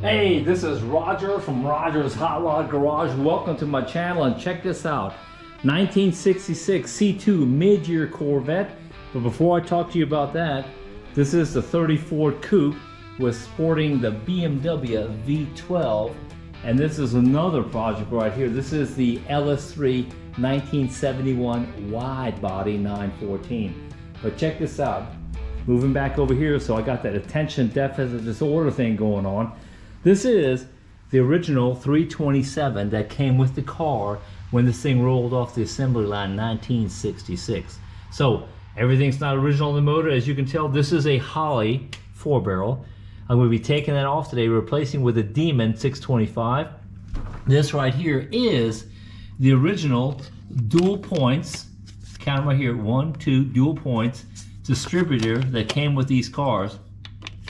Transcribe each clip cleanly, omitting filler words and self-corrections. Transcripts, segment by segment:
Hey, this is Roger from Roger's Hot Rod Garage. Welcome to my channel and check this out. 1966 C2 mid-year Corvette. But before I talk to you about that, this is the 34 Coupe with sporting the BMW V12. And this is another project right here. This is the LS3 1971 wide body 914. But check this out. Moving back over here, so I got that attention deficit disorder thing going on. This is the original 327 that came with the car when this thing rolled off the assembly line in 1966. So everything's not original in the motor. As you can tell, this is a Holley 4-barrel. I'm going to be taking that off today, replacing with a Demon 625. This right here is the original dual points, count them right here, 1, 2, dual points, distributor that came with these cars.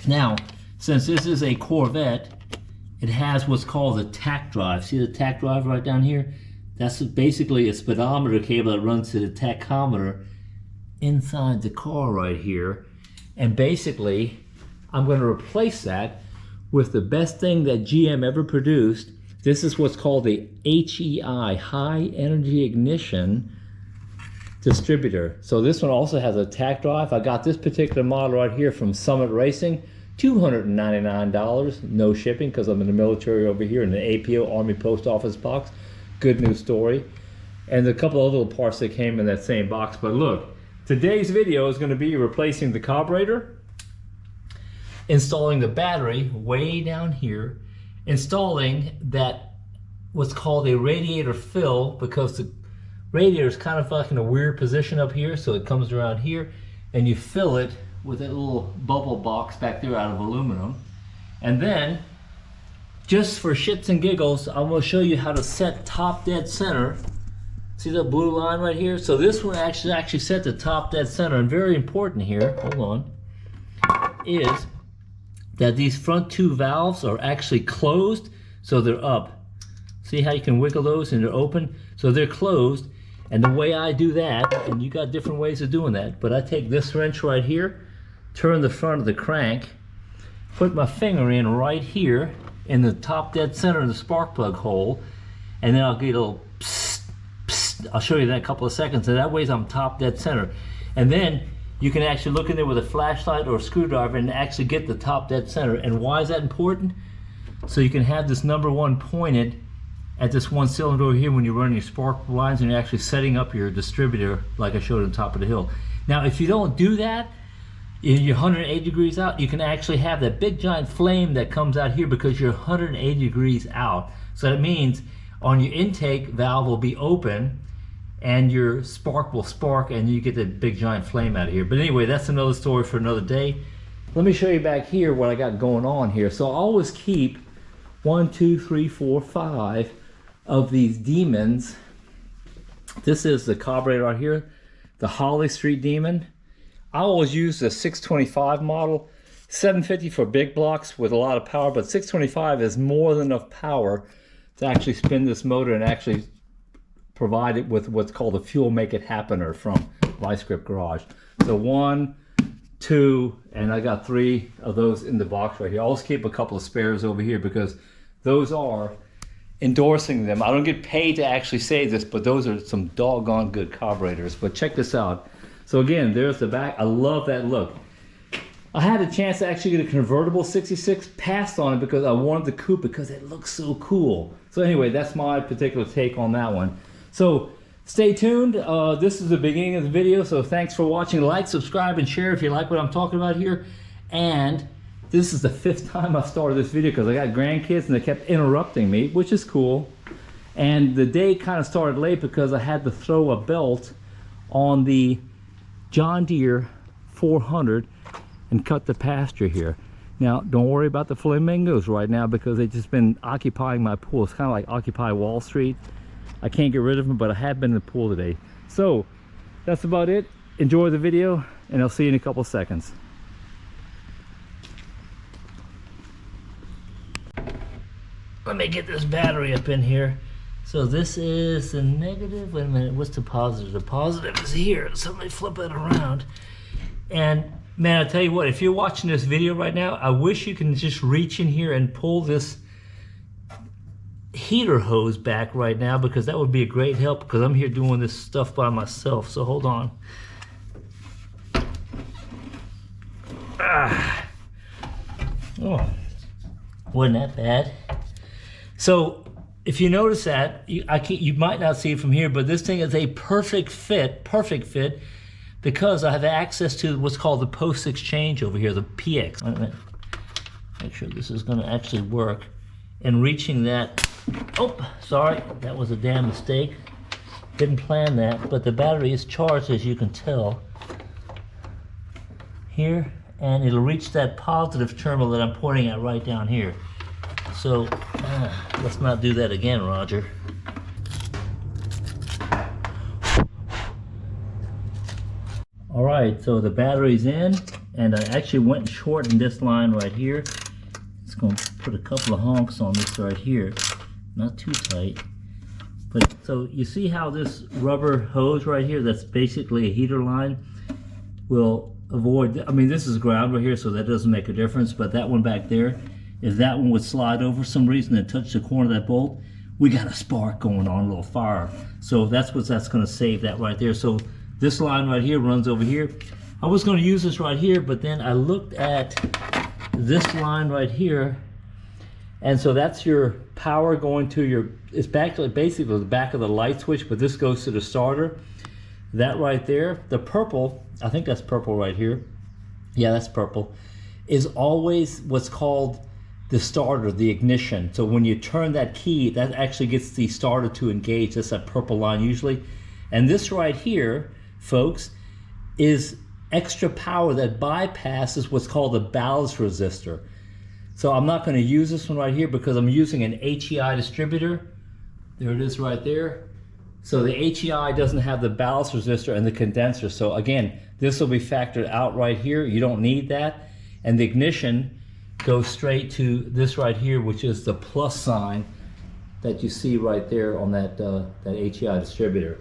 Now, since this is a Corvette, it has what's called the tach drive. See the tach drive right down here? That's basically a speedometer cable that runs to the tachometer inside the car right here. And basically, I'm going to replace that with the best thing that GM ever produced. This is what's called the HEI, High Energy Ignition Distributor. So this one also has a tach drive. I got this particular model right here from Summit Racing. $299, no shipping because I'm in the military over here in the APO, Army Post Office box. Good news story. And a couple of little parts that came in that same box. But look, today's video is going to be replacing the carburetor, installing the battery way down here, installing that what's called a radiator fill, because the radiator is kind of like in a weird position up here, so it comes around here and you fill it with that little bubble box back there out of aluminum. And then, just for shits and giggles, I'm going to show you how to set top dead center. See that blue line right here? So this one actually set the top dead center. And very important here, hold on, is that these front two valves are actually closed, so they're up. See how you can wiggle those and they're open? So they're closed. And the way I do that, and you got different ways of doing that, but I take this wrench right here, turn the front of the crank, put my finger in right here in the top dead center of the spark plug hole, and then I'll get a little psst, psst. I'll show you that in a couple of seconds, and that way I'm top dead center. And then you can actually look in there with a flashlight or a screwdriver and actually get the top dead center. And why is that important? So you can have this number one pointed at this one cylinder over here when you're running your spark lines and you're actually setting up your distributor like I showed on top of the hill. Now if you don't do that, you're 180 degrees out, you can actually have that big giant flame that comes out here because you're 180 degrees out. So that means on your intake valve will be open and your spark will spark and you get that big giant flame out of here. But anyway, that's another story for another day. Let me show you back here what I got going on here. So I always keep 1, 2, 3, 4, 5 of these Demons. This is the carburetor right here, the Holly Street Demon. I always use the 625 model, 750 for big blocks with a lot of power, but 625 is more than enough power to actually spin this motor and actually provide it with what's called a fuel make it happener from Vice Grip Garage. So 1, 2, and I got 3 of those in the box right here. I always keep a couple of spares over here because those are endorsing them. I don't get paid to actually say this, but those are some doggone good carburetors. But check this out. So again, there's the back. I love that look. I had a chance to actually get a convertible 66, passed on it because I wanted the coupe because it looks so cool. So anyway, that's my particular take on that one. So stay tuned. This is the beginning of the video, so thanks for watching. Like, subscribe, and share if you like what I'm talking about here. And this is the 5th time I started this video because I got grandkids and they kept interrupting me, which is cool. And the day kind of started late because I had to throw a belt on the John Deere 400 and cut the pasture here. Now, don't worry about the flamingos right now because they've just been occupying my pool. It's kind of like Occupy Wall Street. I can't get rid of them, but I have been in the pool today. So, that's about it. Enjoy the video, and I'll see you in a couple seconds. Let me get this battery up in here. So this is the negative. Wait a minute, what's the positive? The positive is here. So let me flip it around. And Man, I tell you what, if you're watching this video right now, I wish you can just reach in here and pull this heater hose back right now, because that would be a great help, because I'm here doing this stuff by myself. So hold on. Oh, wasn't that bad. So if you notice that, you might not see it from here, but this thing is a perfect fit, because I have access to what's called the post exchange over here, the PX. Wait a minute. Make sure this is going to actually work. And reaching that, oh, sorry, that was a damn mistake. Didn't plan that, but the battery is charged, as you can tell. Here, and it'll reach that positive terminal that I'm pointing at right down here. So, let's not do that again, Roger. All right, so the battery's in, and I actually went and shortened this line right here. It's going to put a couple of honks on this right here. Not too tight. But so you see how this rubber hose right here, that's basically a heater line, will avoid, I mean, this is ground right here, so that doesn't make a difference, but that one back there, if that one would slide over for some reason and touch the corner of that bolt, we got a spark going on, a little fire. So that's going to save that right there. So this line right here runs over here. I was going to use this right here, but then I looked at this line right here, and so that's your power going to your, it's basically the back of the light switch, but this goes to the starter. That right there, the purple, I think that's purple right here. Yeah, that's purple. Is always what's called the starter, the ignition. So when you turn that key, that actually gets the starter to engage. That's that purple line usually. And this right here, folks, is extra power that bypasses what's called a ballast resistor. So I'm not going to use this one right here because I'm using an HEI distributor. There it is right there. So the HEI doesn't have the ballast resistor and the condenser. So again, this will be factored out right here. You don't need that. And the ignition goes straight to this right here, which is the plus sign that you see right there on that HEI distributor.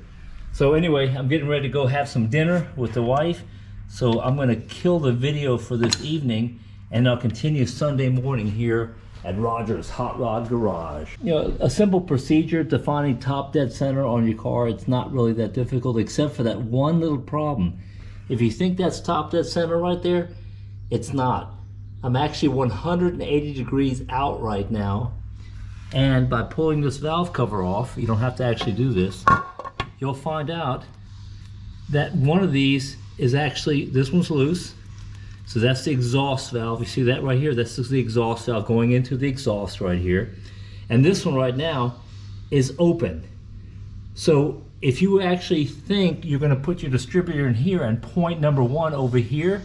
So anyway, I'm getting ready to go have some dinner with the wife. So I'm going to kill the video for this evening, and I'll continue Sunday morning here at Roger's Hot Rod Garage. You know, a simple procedure to finding top dead center on your car. It's not really that difficult, except for that one little problem. If you think that's top dead center right there, it's not. I'm actually 180 degrees out right now, and by pulling this valve cover off, you don't have to actually do this, you'll find out that one of these is actually, this one's loose. So that's the exhaust valve. You see that right here? This is the exhaust valve going into the exhaust right here. And this one right now is open. So if you actually think you're going to put your distributor in here and point number one over here,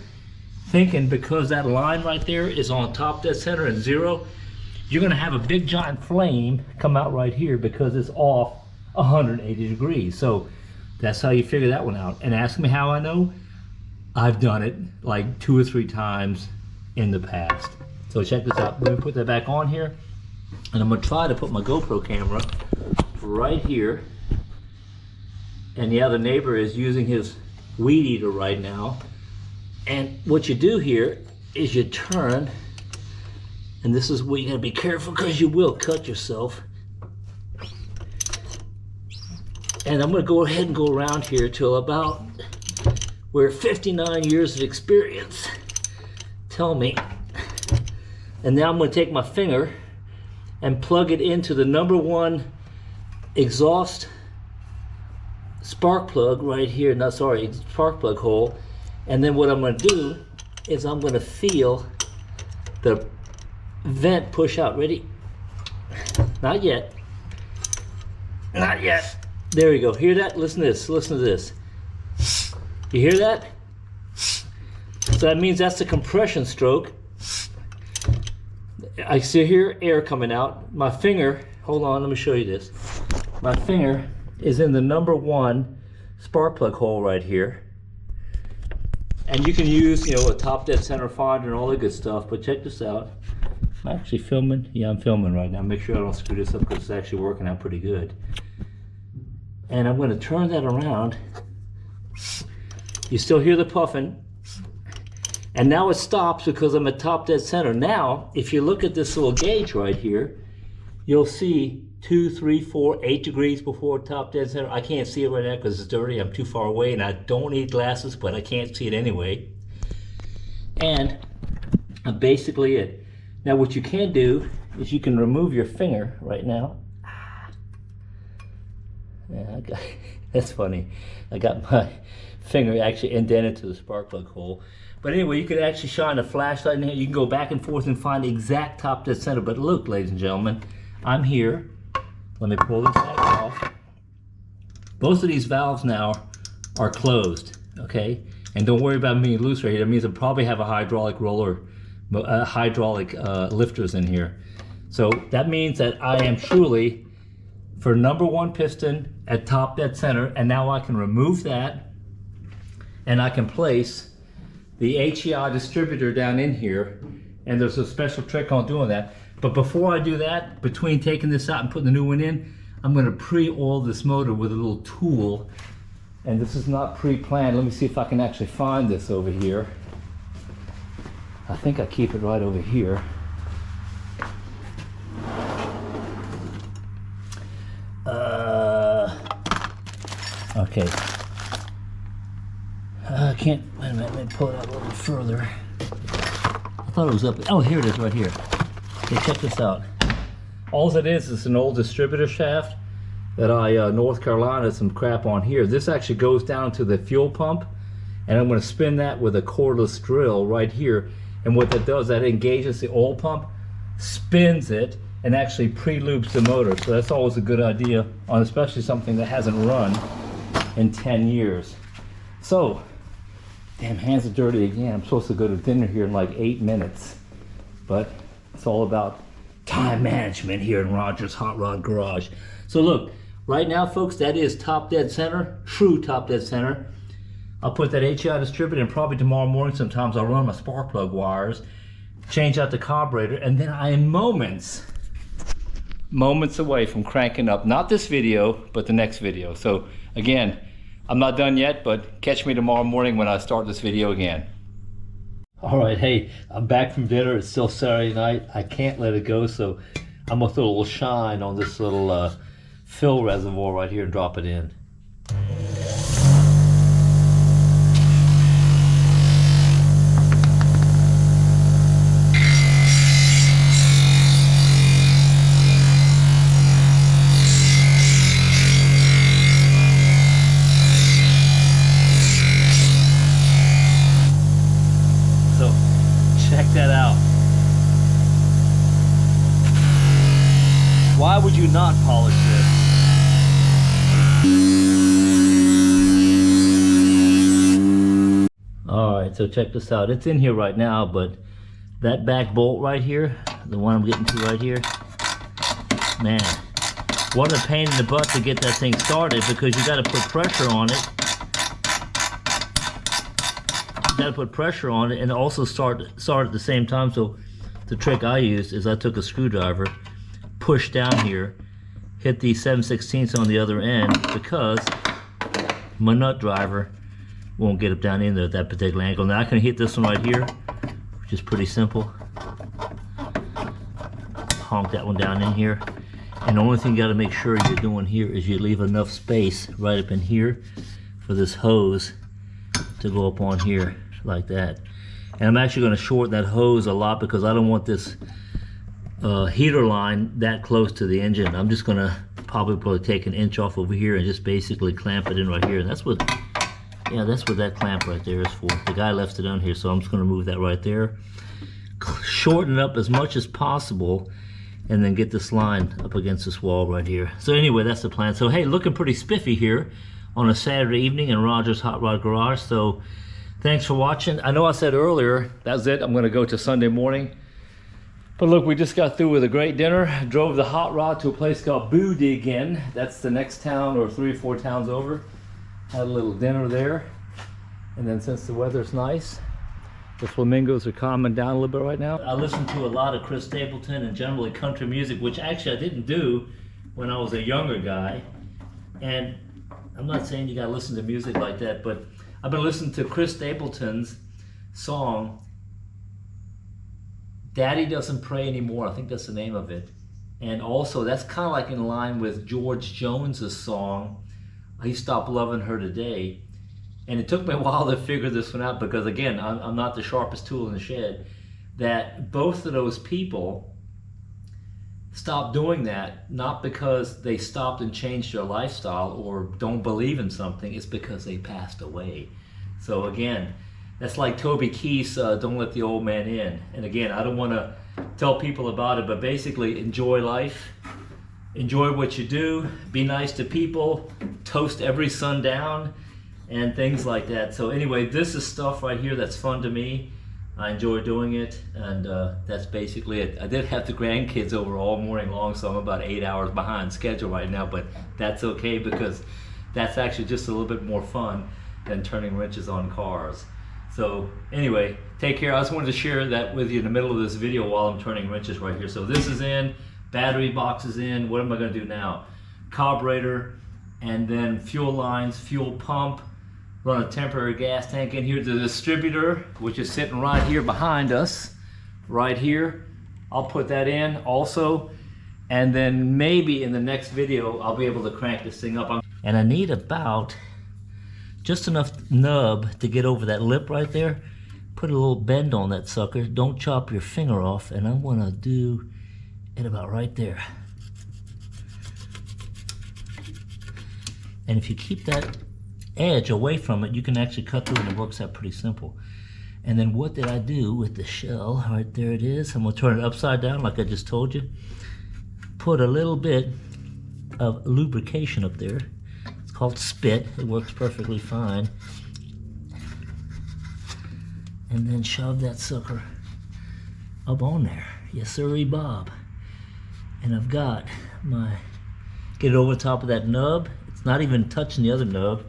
thinking because that line right there is on top dead center and zero, you're going to have a big giant flame come out right here because it's off 180 degrees. So that's how you figure that one out. And ask me how I know. I've done it like 2 or 3 times in the past. So check this out. Let me put that back on here. And I'm going to try to put my GoPro camera right here. And the other neighbor is using his weed eater right now. And what you do here is you turn, and this is where you got to be careful because you will cut yourself. And I'm going to go ahead and go around here till about where 59 years of experience tell me. And now I'm going to take my finger and plug it into the number one exhaust spark plug right here. No, sorry, spark plug hole. And then what I'm going to do is I'm going to feel the vent push out. Ready? Not yet. Not yet. There you go. Hear that? Listen to this. Listen to this. You hear that? So that means that's the compression stroke. I see here air coming out. My finger, hold on, let me show you this. My finger is in the number one spark plug hole right here. And you can use, you know, a top dead center finder and all that good stuff, but check this out. I'm actually filming. Yeah, I'm filming right now. Make sure I don't screw this up because it's actually working out pretty good. And I'm going to turn that around. You still hear the puffing. And now it stops because I'm at top dead center. Now, if you look at this little gauge right here, you'll see 2, 3, 4, 8 degrees before top dead center. I can't see it right now because it's dirty. I'm too far away and I don't need glasses, but I can't see it anyway. And basically it. Now what you can do is you can remove your finger right now. Yeah, that's funny. I got my finger actually indented to the spark plug hole. But anyway, you could actually shine a flashlight in here. You can go back and forth and find the exact top dead center. But look, ladies and gentlemen, I'm here. Let me pull this back off. Both of these valves now are closed, okay? And don't worry about them being loose right here. That means I probably have a hydraulic roller, lifters in here. So that means that I am truly for number 1 piston at top dead center. And now I can remove that and I can place the HEI distributor down in here, and there's a special trick on doing that. But before I do that, between taking this out and putting the new one in, I'm going to pre-oil this motor with a little tool. And this is not pre-planned. Let me see if I can actually find this over here. I think I keep it right over here. Okay. I can't, wait a minute, let me pull it out a little further. I thought it was up, oh, here it is right here. Okay, check this out. All it is an old distributor shaft that I, North Carolina, some crap on here. This actually goes down to the fuel pump, and I'm going to spin that with a cordless drill right here. And what that does, that engages the oil pump, spins it, and actually pre-lubes the motor. So that's always a good idea on especially something that hasn't run in 10 years. So, damn, hands are dirty again. I'm supposed to go to dinner here in like 8 minutes. But it's all about time management here in Rogers Hot Rod Garage. So look, right now, folks, that is top dead center, true top dead center. I'll put that HEI distributor in probably tomorrow morning. Sometimes I'll run my spark plug wires, change out the carburetor, and then I am moments away from cranking up, not this video, but the next video. So again, I'm not done yet, but catch me tomorrow morning when I start this video again. All right, hey, I'm back from dinner. It's still Saturday night. I can't let it go, so I'm gonna throw a little shine on this little fill reservoir right here and drop it in. Check that out. Why would you not polish this? Alright, so check this out. It's in here right now, but that back bolt right here, the one I'm getting to right here, man, what a pain in the butt to get that thing started, because you got to put pressure on it. Got to put pressure on it and also start at the same time. So the trick I used is I took a screwdriver, pushed down here, hit the 7/16 on the other end, because my nut driver won't get up down in there at that particular angle. Now I can hit this one right here, which is pretty simple. Honk that one down in here. And the only thing you got to make sure you're doing here is you leave enough space right up in here for this hose to go up on here like that. And I'm actually going to short that hose a lot because I don't want this heater line that close to the engine. I'm just going to probably take an inch off over here and just basically clamp it in right here. And that's what, yeah, that's what that clamp right there is for. The guy left it on here, so I'm just going to move that right there. Shorten it up as much as possible and then get this line up against this wall right here. So anyway, that's the plan. So hey, looking pretty spiffy here on a Saturday evening in Rogers Hot Rod Garage. So thanks for watching. I know I said earlier, that's it, I'm gonna go to Sunday morning. But look, we just got through with a great dinner. Drove the hot rod to a place called Boudin. That's the next town or 3 or 4 towns over. Had a little dinner there. And then since the weather's nice, the flamingos are calming down a little bit right now. I listen to a lot of Chris Stapleton and generally country music, which actually I didn't do when I was a younger guy. And I'm not saying you gotta listen to music like that, but I've been listening to Chris Stapleton's song, Daddy Doesn't Pray Anymore. I think that's the name of it. And also that's kind of like in line with George Jones's song, He Stopped Loving Her Today. And it took me a while to figure this one out because, again, I'm not the sharpest tool in the shed, that both of those people stopped doing that, not because they stopped and changed their lifestyle or don't believe in something, it's because they passed away. So again, that's like Toby Keith's Don't Let the Old Man In. And again, I don't want to tell people about it, but basically enjoy life, enjoy what you do, be nice to people, toast every sundown, and things like that. So anyway, this is stuff right here that's fun to me. I enjoy doing it, and that's basically it. I did have the grandkids over all morning long, so I'm about 8 hours behind schedule right now, but that's okay because that's actually just a little bit more fun than turning wrenches on cars. So anyway, take care. I just wanted to share that with you in the middle of this video while I'm turning wrenches right here. So this is in, battery box is in. What am I going to do now? Carburetor, and then fuel lines, fuel pump, run a temporary gas tank in here. The distributor, which is sitting right here behind us, right here. I'll put that in also. And then maybe in the next video, I'll be able to crank this thing up. And I need about just enough nub to get over that lip right there. Put a little bend on that sucker. Don't chop your finger off. And I'm gonna do it about right there. And if you keep that edge away from it, you can actually cut through, and it works out pretty simple. And then what did I do with the shell? Right there it is. I'm gonna turn it upside down like I just told you. Put a little bit of lubrication up there. It's called spit. It works perfectly fine. And then shove that sucker up on there. Yes sirree Bob. And I've got my, get it over top of that nub. It's not even touching the other nub.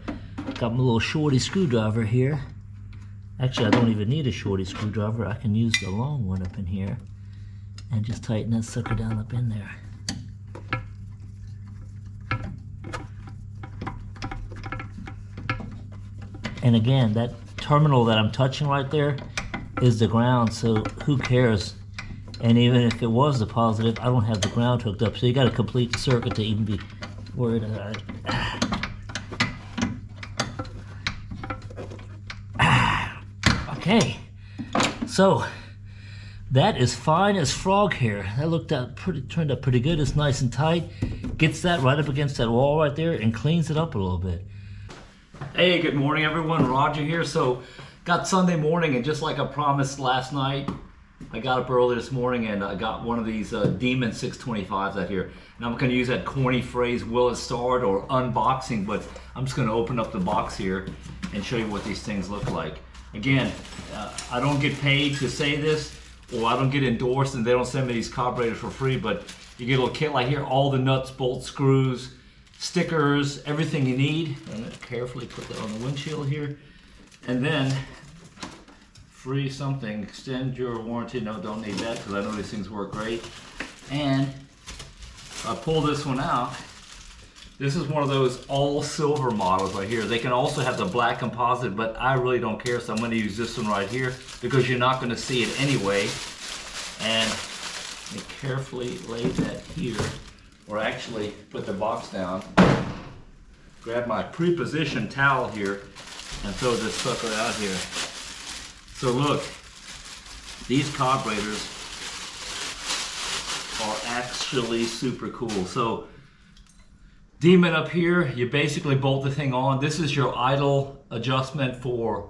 Got my little shorty screwdriver here. Actually, I don't even need a shorty screwdriver. I can use the long one up in here and just tighten that sucker down up in there. And again, that terminal that I'm touching right there is the ground, so who cares? And even if it was the positive, I don't have the ground hooked up, so you got to complete the circuit to even be worried about it. Okay, so that is fine as frog hair. That turned out pretty good. It's nice and tight. Gets that right up against that wall right there and cleans it up a little bit. Hey, good morning everyone, Roger here. So got Sunday morning, and just like I promised last night, I got up early this morning and I got one of these Demon 625s out here. And I'm gonna use that corny phrase, will it start, or unboxing, but I'm just gonna open up the box here and show you what these things look like. Again, I don't get paid to say this, or I don't get endorsed, and they don't send me these carburetors for free, but you get a little kit like here, all the nuts, bolts, screws, stickers, everything you need. I'm gonna carefully put that on the windshield here. And then, free something, extend your warranty. No, don't need that, because I know these things work great. And I pull this one out. This is one of those all silver models right here. They can also have the black composite, but I really don't care, so I'm going to use this one right here because you're not going to see it anyway. And I carefully lay that here, or actually put the box down, grab my pre-positioned towel here, and throw this sucker out here. So look, these carburetors are actually super cool. So Demon up here, you basically bolt the thing on. This is your idle adjustment for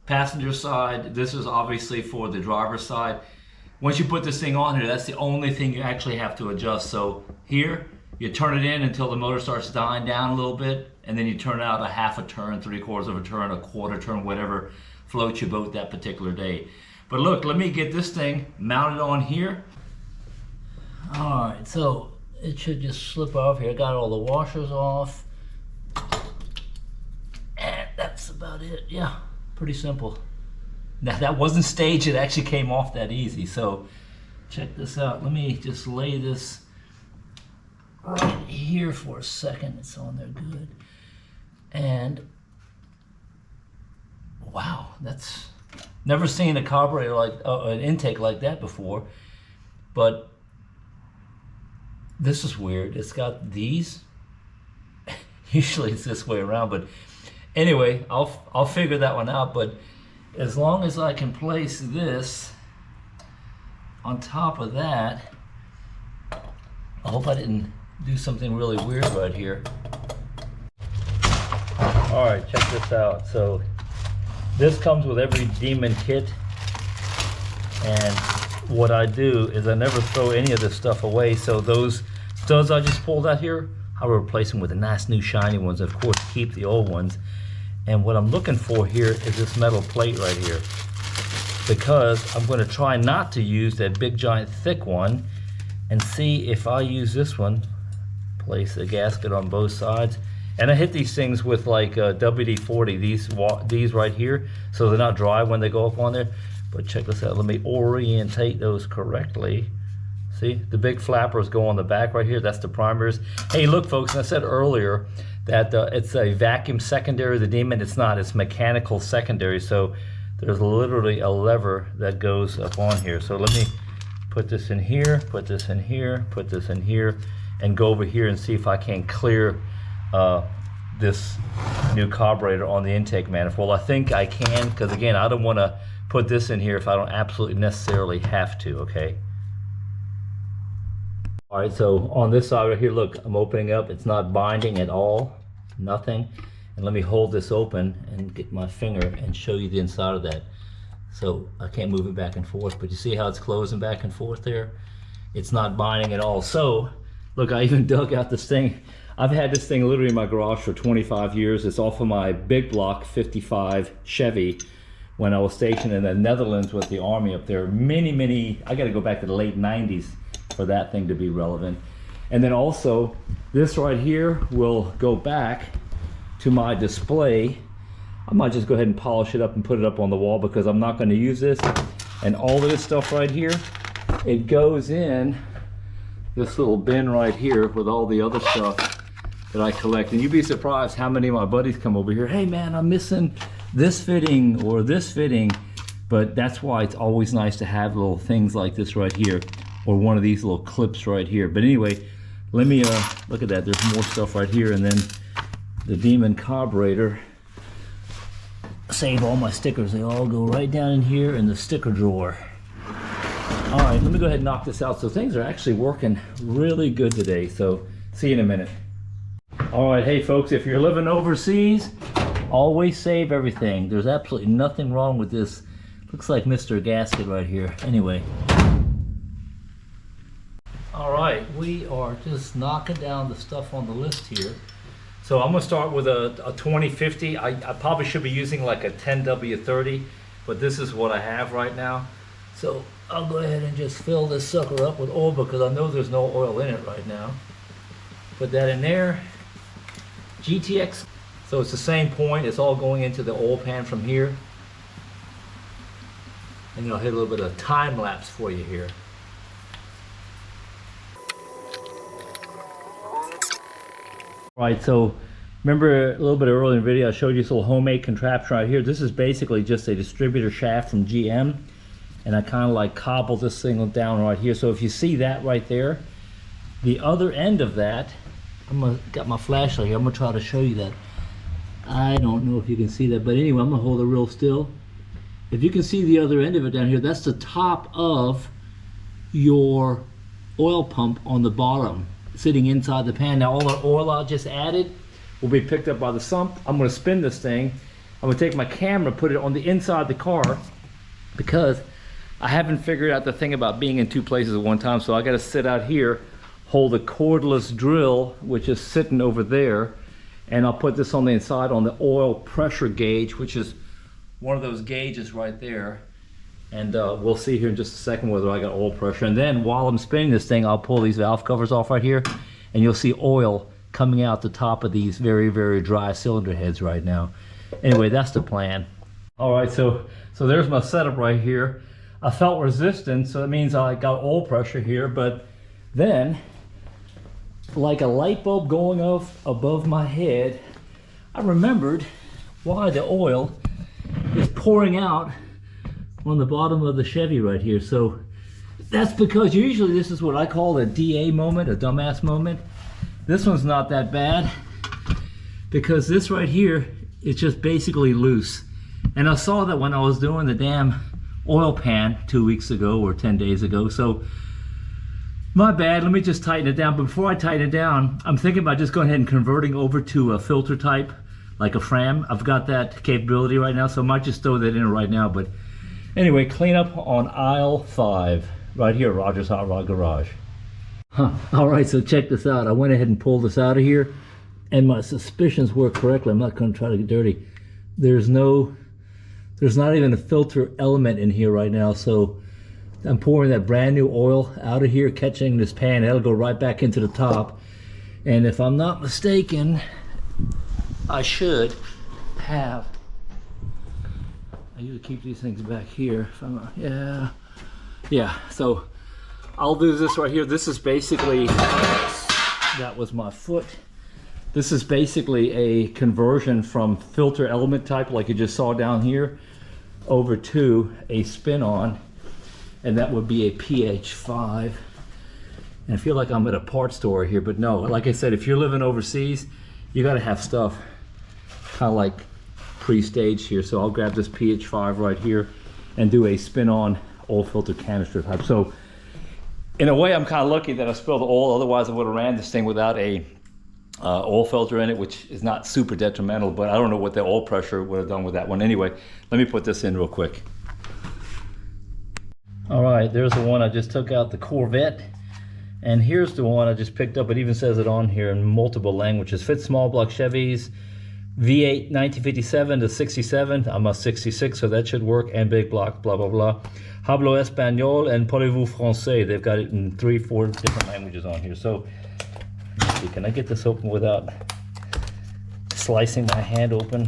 passenger side. This is obviously for the driver's side. Once you put this thing on here, that's the only thing you actually have to adjust. So here, you turn it in until the motor starts dying down a little bit, and then you turn it out a half a turn, 3/4 of a turn, a quarter turn, whatever floats your boat that particular day. But look, let me get this thing mounted on here. All right, so it should just slip off here. I got all the washers off. And that's about it. Yeah, pretty simple. Now that wasn't staged, it actually came off that easy. So check this out. Let me just lay this right here for a second. It's on there good. And wow, that's Never seen a carburetor like an intake like that before, but this is weird. It's got these. Usually it's this way around, but anyway, I'll figure that one out. But as long as I can place this on top of that, I hope I didn't do something really weird right here. All right, check this out. So this comes with every Demon kit, and what I do is I never throw any of this stuff away. So those studs I just pulled out here, I will replace them with the nice new shiny ones. Of course, keep the old ones. And what I'm looking for here is this metal plate right here, because I'm going to try not to use that big giant thick one, and see if I use this one, place the gasket on both sides. And I hit these things with like WD-40, these right here, so they're not dry when they go up on there. But check this out, let me orientate those correctly. See, the big flappers go on the back right here, that's the primers. Hey, look folks, I said earlier that it's a vacuum secondary, the Demon. It's not, it's mechanical secondary. So there's literally a lever that goes up on here. So let me put this in here, put this in here, put this in here, and go over here and see if I can clear this new carburetor on the intake manifold. I think I can, because again, I don't want to put this in here if I don't absolutely necessarily have to, okay? All right, so on this side right here, look, I'm opening up. It's not binding at all, nothing. And let me hold this open and get my finger and show you the inside of that. So I can't move it back and forth, but you see how it's closing back and forth there? It's not binding at all. So look, I even dug out this thing. I've had this thing literally in my garage for 25 years. It's off of my big block 55 Chevy when I was stationed in the Netherlands with the Army up there. Many, I gotta go back to the late 90s for that thing to be relevant. And then also, this right here will go back to my display. I might just go ahead and polish it up and put it up on the wall because I'm not gonna use this. And all of this stuff right here, it goes in this little bin right here with all the other stuff that I collect. And you'd be surprised how many of my buddies come over here, hey man, I'm missing this fitting or this fitting. But that's why it's always nice to have little things like this right here, or one of these little clips right here. But anyway, let me look at that. There's more stuff right here, and then the Demon carburetor. Save all my stickers. They all go right down in here in the sticker drawer. All right, let me go ahead and knock this out. So things are actually working really good today. So see you in a minute. All right, hey folks, if you're living overseas, always save everything. There's absolutely nothing wrong with this. Looks like Mr. Gasket right here. Anyway. All right, we are just knocking down the stuff on the list here. So I'm gonna start with a 2050. I probably should be using like a 10W30, but this is what I have right now. So I'll go ahead and just fill this sucker up with oil because I know there's no oil in it right now. Put that in there. GTX, so it's the same point. It's all going into the oil pan from here. And then I'll hit a little bit of time lapse for you here. Right, so remember a little bit earlier in the video I showed you this little homemade contraption right here. This is basically just a distributor shaft from GM, and I kind of like cobbled this thing down right here. So if you see that right there, the other end of that, got my flashlight here, I'm gonna try to show you that. I don't know if you can see that, but anyway, I'm gonna hold it real still. If you can see the other end of it down here, that's the top of your oil pump on the bottom, sitting inside the pan. Now all the oil I just added will be picked up by the sump. I'm gonna spin this thing. I'm gonna take my camera, put it on the inside of the car, because I haven't figured out the thing about being in two places at one time. So I gotta sit out here, hold a cordless drill, which is sitting over there, and I'll put this on the inside on the oil pressure gauge, which is one of those gauges right there. And we'll see here in just a second whether I got oil pressure. And then while I'm spinning this thing, I'll pull these valve covers off right here, and you'll see oil coming out the top of these very, very dry cylinder heads right now. Anyway, that's the plan. All right, so there's my setup right here. I felt resistance, so that means I got oil pressure here, but then, like a light bulb going off above my head, I remembered why the oil is pouring out on the bottom of the Chevy right here. So that's because usually this is what I call a DA moment, a dumbass moment. This one's not that bad because this right here is just basically loose. And I saw that when I was doing the damn oil pan 2 weeks ago or 10 days ago. So my bad, let me just tighten it down. But before I tighten it down, I'm thinking about just going ahead and converting over to a filter type, like a Fram. I've got that capability right now, so I might just throw that in right now. But anyway, clean up on aisle 5, right here, Roger's Hot Rod Garage. All right, so check this out. I went ahead and pulled this out of here, and my suspicions work correctly. I'm not going to try to get dirty. There's not even a filter element in here right now, so I'm pouring that brand new oil out of here, catching this pan. It'll go right back into the top. And if I'm not mistaken, I should have, I usually keep these things back here. If I'm, yeah, so I'll do this right here. This is basically, that was my foot. This is basically a conversion from filter element type, like you just saw down here, over to a spin-on, and that would be a PH5. And I feel like I'm at a parts store here, but no, like I said, if you're living overseas, you gotta have stuff kind of like pre-staged here. So I'll grab this PH5 right here and do a spin-on oil filter canister type. So in a way, I'm kind of lucky that I spilled the oil. Otherwise, I would have ran this thing without a oil filter in it, which is not super detrimental, but I don't know what the oil pressure would have done with that one. Anyway, let me put this in real quick. All right, there's the one I just took out, the Corvette. And here's the one I just picked up. It even says it on here in multiple languages. Fit small block Chevys, V8 1957 to 67. I'm a 66, so that should work. And big block, blah, blah, blah. Hablo Español and Parlez-vous Français. They've got it in 3-4 different languages on here. So, let's see, can I get this open without slicing my hand open?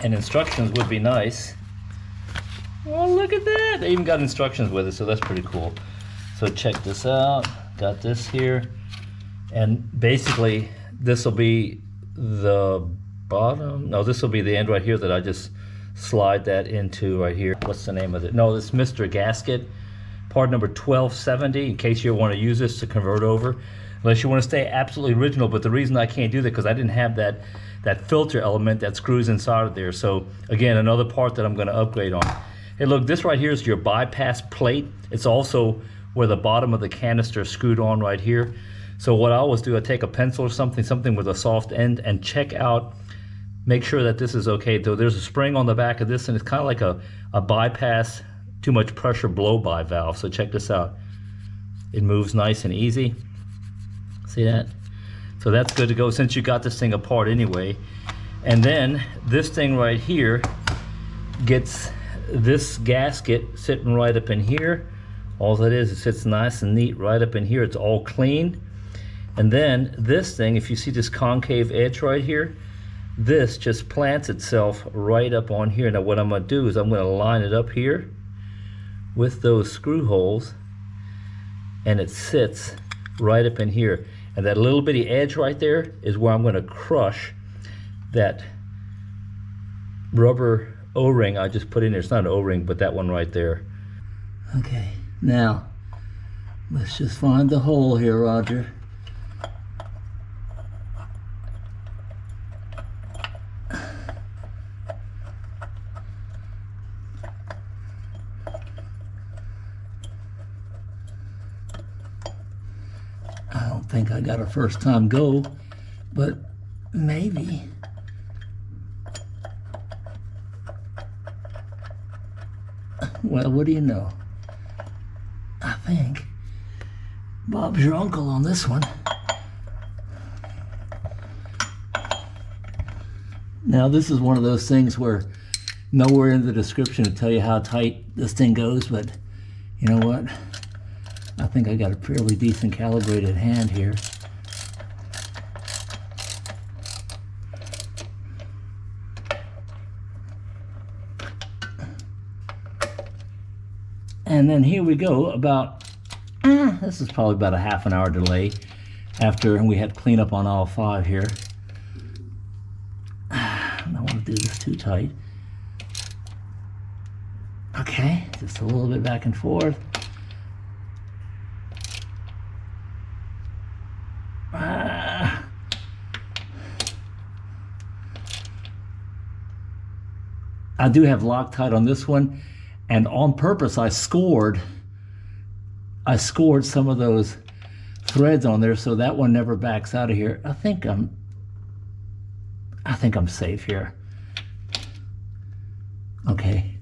And instructions would be nice. Oh, look at that. They even got instructions with it, so that's pretty cool. So check this out. Got this here. And basically, this will be the bottom. No, this will be the end right here that I just slide that into right here. What's the name of it? No, it's Mr. Gasket. Part number 1270, in case you want to use this to convert over. Unless you want to stay absolutely original, but the reason I can't do that because I didn't have that filter element that screws inside of there. So again, another part that I'm going to upgrade on. Hey, look, this right here is your bypass plate. It's also where the bottom of the canister is screwed on right here. So what I always do, I take a pencil or something with a soft end and check out, make sure that this is okay. Though there's a spring on the back of this, and it's kind of like a bypass, too much pressure blow-by valve. So check this out. It moves nice and easy. See that? So that's good to go since you got this thing apart anyway. And then this thing right here gets this gasket sitting right up in here. All that is, it sits nice and neat right up in here. It's all clean. And then this thing, if you see this concave edge right here, this just plants itself right up on here. Now what I'm going to do is I'm going to line it up here with those screw holes, and it sits right up in here. And that little bitty edge right there is where I'm going to crush that rubber O-ring I just put in there. It's not an O-ring, but that one right there. Okay, now let's just find the hole here, Roger. I don't think I got a first time go, but maybe. Well, what do you know? I think Bob's your uncle on this one. Now, this is one of those things where nowhere in the description to tell you how tight this thing goes, but you know what? I think I got a fairly decent calibrated hand here. And then here we go, about, this is probably about a half an hour delay after we had cleanup on all 5 here. I don't want to do this too tight. Okay, just a little bit back and forth. I do have Loctite on this one, and on purpose I scored some of those threads on there so that one never backs out of here. I think I'm safe here. Okay,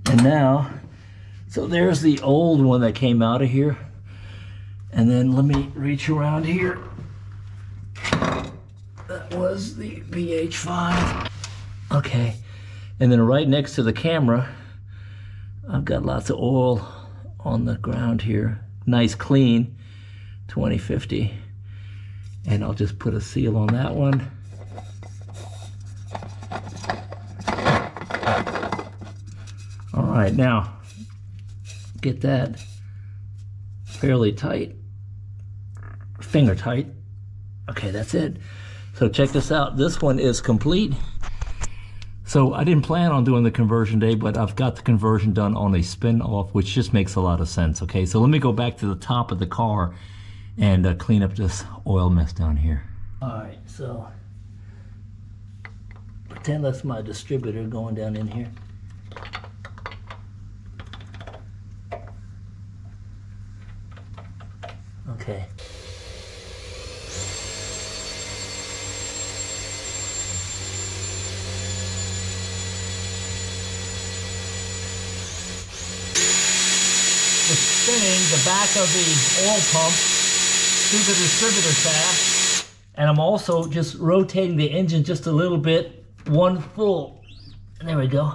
and now, so there's the old one that came out of here, and then let me reach around here. That was the BH5. Okay, and then right next to the camera, I've got lots of oil on the ground here. Nice clean 2050. And I'll just put a seal on that one. All right, now get that fairly tight, finger tight. Okay, that's it. So check this out. This one is complete. So I didn't plan on doing the conversion day, but I've got the conversion done on a spin off, which just makes a lot of sense. Okay, so let me go back to the top of the car and clean up this oil mess down here. All right, so pretend that's my distributor going down in here. Okay. Spinning the back of the oil pump through the distributor shaft, and I'm also just rotating the engine just a little bit, one full. And there we go.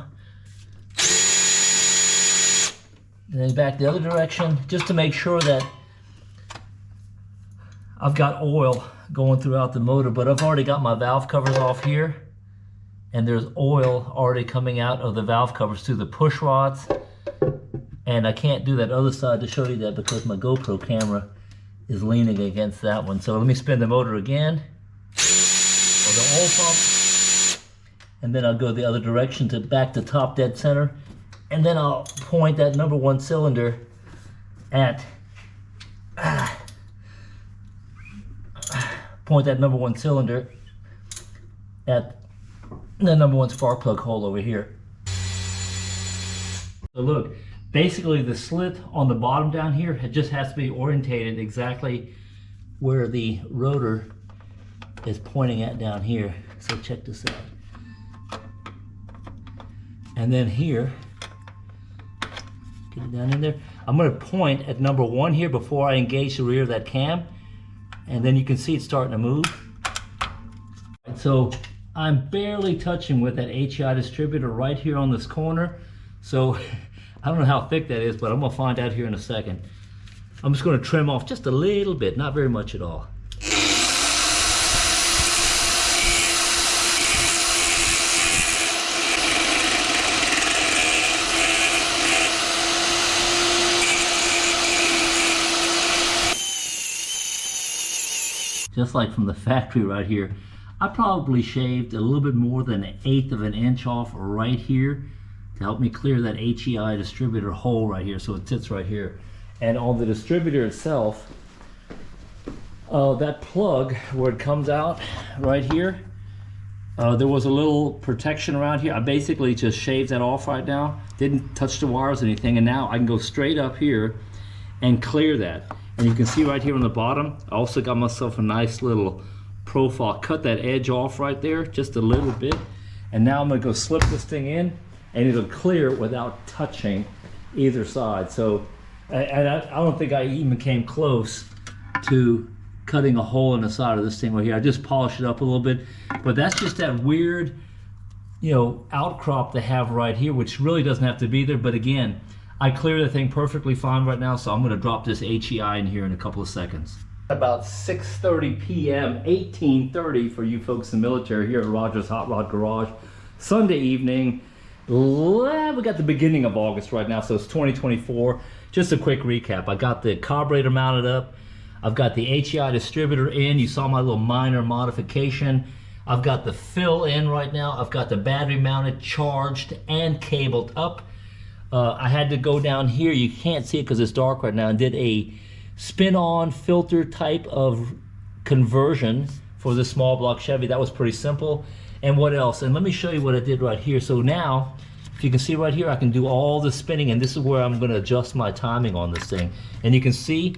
And then back the other direction, just to make sure that I've got oil going throughout the motor, but I've already got my valve covers off here, and there's oil already coming out of the valve covers through the push rods. And I can't do that other side to show you that because my GoPro camera is leaning against that one. So let me spin the motor again, or the oil pump, and then I'll go the other direction to back to top dead center, and then I'll point that number one cylinder at the number one spark plug hole over here. So look. Basically, the slit on the bottom down here just has to be orientated exactly where the rotor is pointing at down here. So check this out. And then here, get it down in there. I'm going to point at number one here before I engage the rear of that cam. And then you can see it starting to move. And so I'm barely touching with that HEI distributor right here on this corner. So I don't know how thick that is, but I'm gonna find out here in a second. I'm just gonna trim off just a little bit, not very much at all. Just like from the factory right here, I probably shaved a little bit more than 1/8 of an inch off right here to help me clear that HEI distributor hole right here, so it sits right here. And on the distributor itself, that plug where it comes out right here, there was a little protection around here. I basically just shaved that off right now, didn't touch the wires or anything, and now I can go straight up here and clear that. And you can see right here on the bottom, I also got myself a nice little profile, cut that edge off right there just a little bit, and now I'm gonna go slip this thing in and it'll clear without touching either side. So I don't think I even came close to cutting a hole in the side of this thing right here. I just polished it up a little bit, but that's just that weird, you know, outcrop they have right here, which really doesn't have to be there. But again, I clear the thing perfectly fine right now, so I'm gonna drop this HEI in here in a couple of seconds. About 6:30 p.m., 18:30 for you folks in the military here at Rogers Hot Rod Garage. Sunday evening. We got the beginning of August right now, so it's 2024. Just a quick recap. I got the carburetor mounted up. I've got the HEI distributor in. You saw my little minor modification. I've got the fill in right now. I've got the battery mounted, charged, and cabled up. I had to go down here, you can't see it because it's dark right now, and did a spin-on filter type of conversion for the small block Chevy. That was pretty simple. And what else? And let me show you what I did right here. So now, if you can see right here, I can do all the spinning, and this is where I'm going to adjust my timing on this thing. And you can see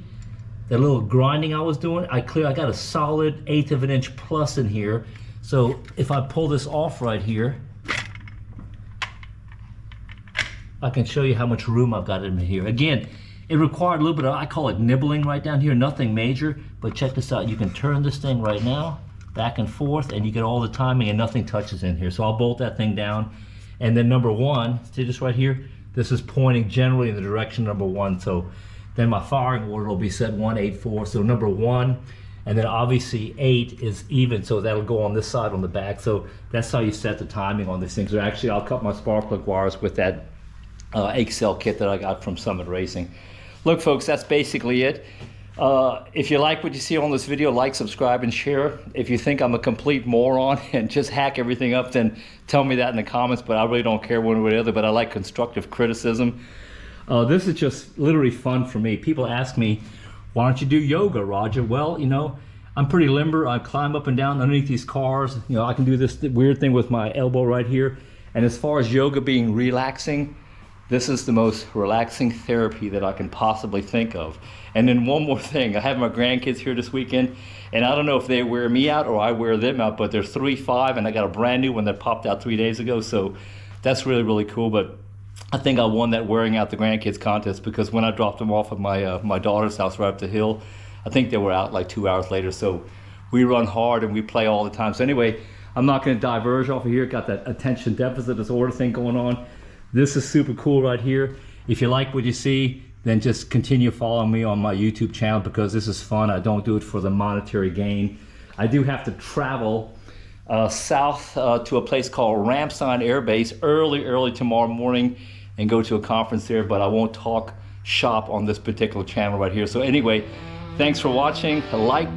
that little grinding I was doing. I got a solid 1/8 of an inch plus in here. So if I pull this off right here, I can show you how much room I've got in here. Again, it required a little bit of, I call it nibbling right down here, nothing major, but check this out. You can turn this thing right now, back and forth, and you get all the timing and nothing touches in here. So I'll bolt that thing down. And then number 1, see this right here? This is pointing generally in the direction number 1. So then my firing order will be set 1, 8, 4. So number 1, and then obviously 8 is even, so that'll go on this side on the back. So that's how you set the timing on these things. So actually I'll cut my spark plug wires with that Excel kit that I got from Summit Racing. Look folks, that's basically it. If you like what you see on this video, like, subscribe, and share. If you think I'm a complete moron and just hack everything up, then tell me that in the comments, but I really don't care one way or the other, but I like constructive criticism. This is just literally fun for me. People ask me, why don't you do yoga, Roger? Well, you know, I'm pretty limber. I climb up and down underneath these cars. You know, I can do this weird thing with my elbow right here. And as far as yoga being relaxing, this is the most relaxing therapy that I can possibly think of. And then one more thing, I have my grandkids here this weekend, and I don't know if they wear me out or I wear them out, but they're 3, 5, and I got a brand new one that popped out 3 days ago, so that's really, really cool. But I think I won that wearing out the grandkids contest, because when I dropped them off at my daughter's house right up the hill, I think they were out like 2 hours later. So we run hard and we play all the time. So anyway, I'm not going to diverge off of here. Got that attention deficit disorder thing going on. This is super cool right here. If you like what you see, then just continue following me on my YouTube channel, because this is fun. I don't do it for the monetary gain. I do have to travel south to a place called Ramstein Air Base early tomorrow morning and go to a conference there, but I won't talk shop on this particular channel right here. So anyway, thanks for watching. Like,